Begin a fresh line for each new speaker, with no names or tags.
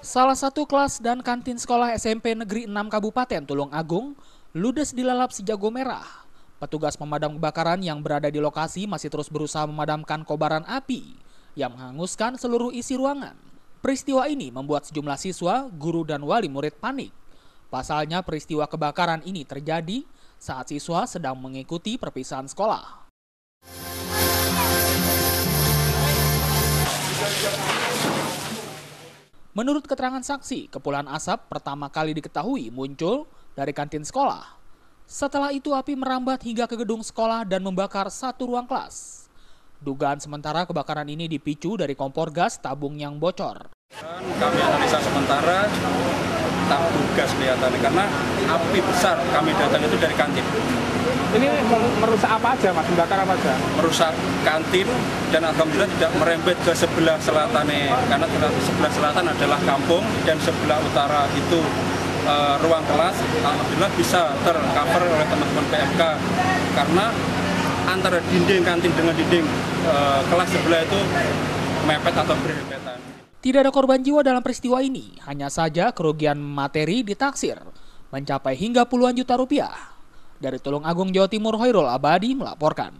Salah satu kelas dan kantin sekolah SMP Negeri 6 Kabupaten Tulung Agung ludes dilalap si jago merah. Petugas pemadam kebakaran yang berada di lokasi masih terus berusaha memadamkan kobaran api yang menghanguskan seluruh isi ruangan. Peristiwa ini membuat sejumlah siswa, guru, dan wali murid panik. Pasalnya peristiwa kebakaran ini terjadi saat siswa sedang mengikuti perpisahan sekolah. Menurut keterangan saksi, kepulan asap pertama kali diketahui muncul dari kantin sekolah. Setelah itu api merambat hingga ke gedung sekolah dan membakar satu ruang kelas. Dugaan sementara kebakaran ini dipicu dari kompor gas tabung yang bocor.
Kami analisa sementara tabung gas kelihatannya karena api besar kami datang itu dari kantin.
Ini merusak apa aja Mas? Membakar apa aja?
Merusak kantin dan alhamdulillah tidak merembet ke sebelah selatannya. Karena sebelah selatan adalah kampung dan sebelah utara itu ruang kelas. Alhamdulillah bisa tercover oleh teman-teman PMK karena antara dinding kantin dengan dinding kelas sebelah itu mepet atau berdempetan.
Tidak ada korban jiwa dalam peristiwa ini, hanya saja kerugian materi ditaksir mencapai hingga puluhan juta rupiah. Dari Tulung Agung, Jawa Timur, Hoirul Abadi melaporkan.